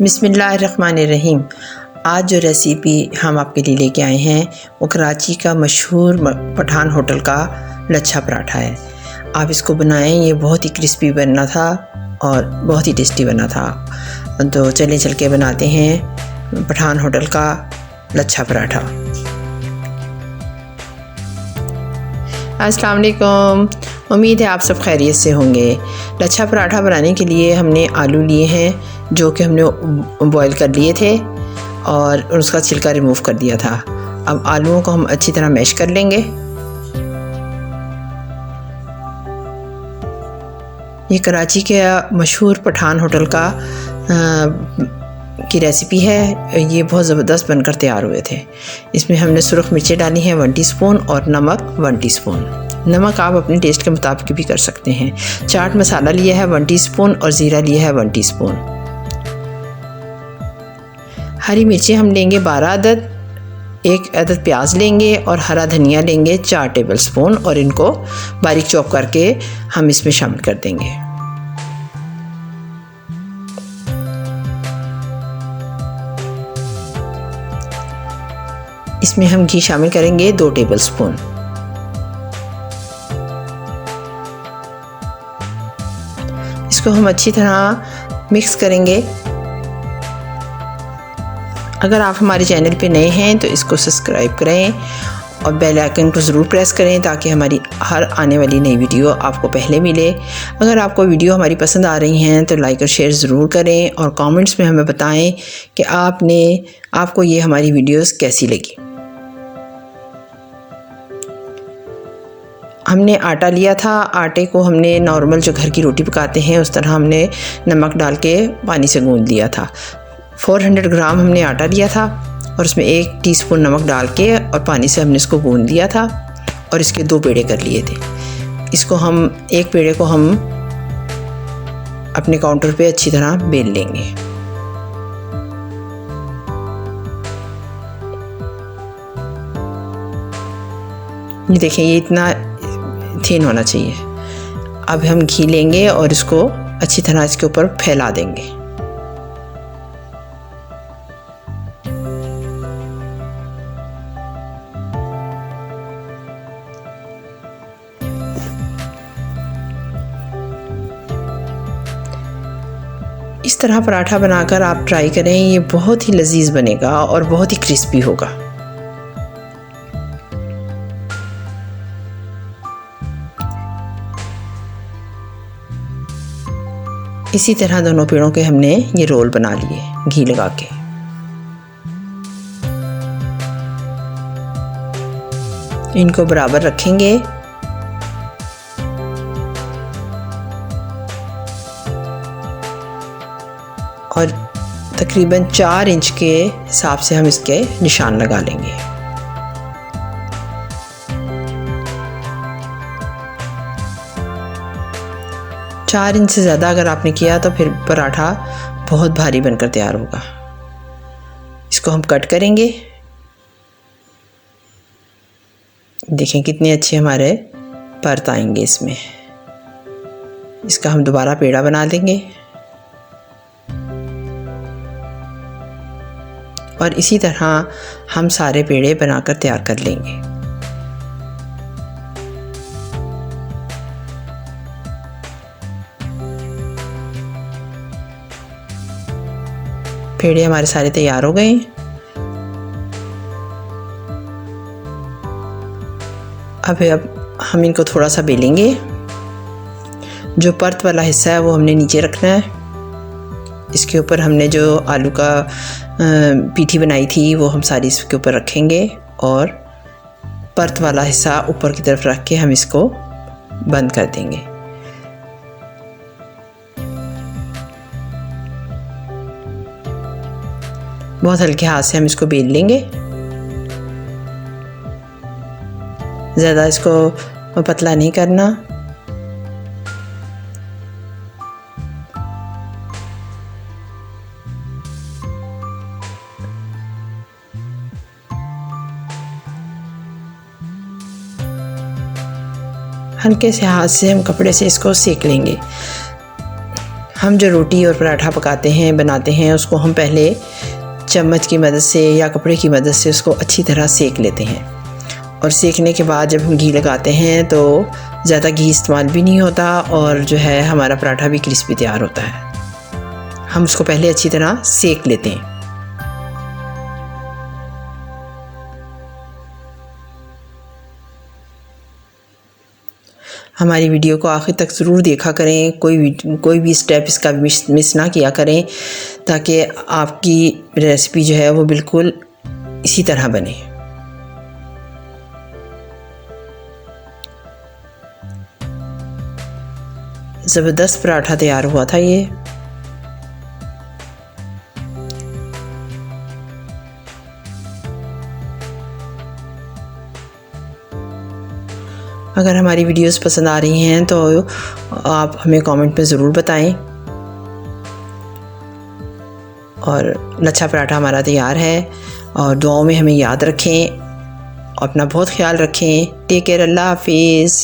बिस्मिल्लाहिर्रहमानिर्रहीम। आज जो रेसिपी हम आपके लिए लेके आए हैं वो कराची का मशहूर पठान होटल का लच्छा पराठा है। आप इसको बनाएं, ये बहुत ही क्रिस्पी बनना था और बहुत ही टेस्टी बना था। तो चले चल के बनाते हैं पठान होटल का लच्छा पराठा। अस्सलाम वालेकुम, उम्मीद है आप सब खैरियत से होंगे। लच्छा पराठा बनाने के लिए हमने आलू लिए हैं जो कि हमने बॉईल कर लिए थे और उसका छिलका रिमूव कर दिया था। अब आलूओं को हम अच्छी तरह मैश कर लेंगे। ये कराची के मशहूर पठान होटल का की रेसिपी है। ये बहुत ज़बरदस्त बनकर तैयार हुए थे। इसमें हमने सुरख मिर्चें डाली हैं 1 टीस्पून और नमक 1 टीस्पून। नमक आप अपने टेस्ट के मुताबिक भी कर सकते हैं। चाट मसाला लिया है 1 टीस्पून और ज़ीरा लिया है 1 टीस्पून। हरी मिर्चें हम लेंगे 12 अदद, 1 अदद प्याज लेंगे और हरा धनिया लेंगे 4 टेबल स्पून और इनको बारीक चॉप करके हम इसमें शामिल कर देंगे। इसमें हम घी शामिल करेंगे 2 टेबल स्पून। इसको हम अच्छी तरह मिक्स करेंगे। अगर आप हमारे चैनल पे नए हैं तो इसको सब्सक्राइब करें और बेल आइकन को ज़रूर प्रेस करें ताकि हमारी हर आने वाली नई वीडियो आपको पहले मिले। अगर आपको वीडियो हमारी पसंद आ रही हैं तो लाइक और शेयर ज़रूर करें और कमेंट्स में हमें बताएं कि आपको ये हमारी वीडियोस कैसी लगी। हमने आटा लिया था। आटे को हमने नॉर्मल जो घर की रोटी पकाते हैं उस तरह हमने नमक डाल के पानी से गूंद लिया था। 400 ग्राम हमने आटा लिया था और उसमें 1 टीस्पून नमक डाल के और पानी से हमने इसको गूंद लिया था और इसके 2 पेड़े कर लिए थे। इसको हम एक पेड़े को हम अपने काउंटर पे अच्छी तरह बेल लेंगे। ये देखें, ये इतना थिन होना चाहिए। अब हम घी लेंगे और इसको अच्छी तरह इसके ऊपर फैला देंगे। इस तरह पराठा बनाकर आप ट्राई करें, ये बहुत ही लजीज बनेगा और बहुत ही क्रिस्पी होगा। इसी तरह दोनों पेड़ों के हमने ये रोल बना लिए घी लगा के। इनको बराबर रखेंगे और तकरीबन 4 इंच के हिसाब से हम इसके निशान लगा लेंगे। चार इंच से ज़्यादा अगर आपने किया तो फिर पराठा बहुत भारी बनकर तैयार होगा। इसको हम कट करेंगे। देखें कितने अच्छे हमारे परत आएंगे इसमें। इसका हम दोबारा पेड़ा बना देंगे और इसी तरह हम सारे पेड़े बनाकर तैयार कर लेंगे। पेड़े हमारे सारे तैयार हो गए। अब हम इनको थोड़ा सा बेलेंगे। जो परत वाला हिस्सा है वो हमने नीचे रखना है। इसके ऊपर हमने जो आलू का पीठी बनाई थी वो हम सारी इसके ऊपर रखेंगे और परत वाला हिस्सा ऊपर की तरफ रख के हम इसको बंद कर देंगे। बहुत हल्के हाथ से हम इसको बेल लेंगे। ज़्यादा इसको पतला नहीं करना। हल्के से हाथ से हम कपड़े से इसको सेक लेंगे। हम जो रोटी और पराठा पकाते हैं, बनाते हैं, उसको हम पहले चम्मच की मदद से या कपड़े की मदद से उसको अच्छी तरह सेक लेते हैं। और सेकने के बाद जब हम घी लगाते हैं तो ज़्यादा घी इस्तेमाल भी नहीं होता और जो है हमारा पराठा भी क्रिस्पी तैयार होता है। हम उसको पहले अच्छी तरह सेक लेते हैं। हमारी वीडियो को आखिर तक ज़रूर देखा करें, कोई भी स्टेप इसका मिस ना किया करें, ताकि आपकी रेसिपी जो है वो बिल्कुल इसी तरह बने। ज़बरदस्त पराठा तैयार हुआ था ये। अगर हमारी वीडियोस पसंद आ रही हैं तो आप हमें कमेंट में ज़रूर बताएं। और लच्छा पराठा हमारा तैयार है और दुआओं में हमें याद रखें। अपना बहुत ख्याल रखें। Take care. अल्लाह हाफिज़।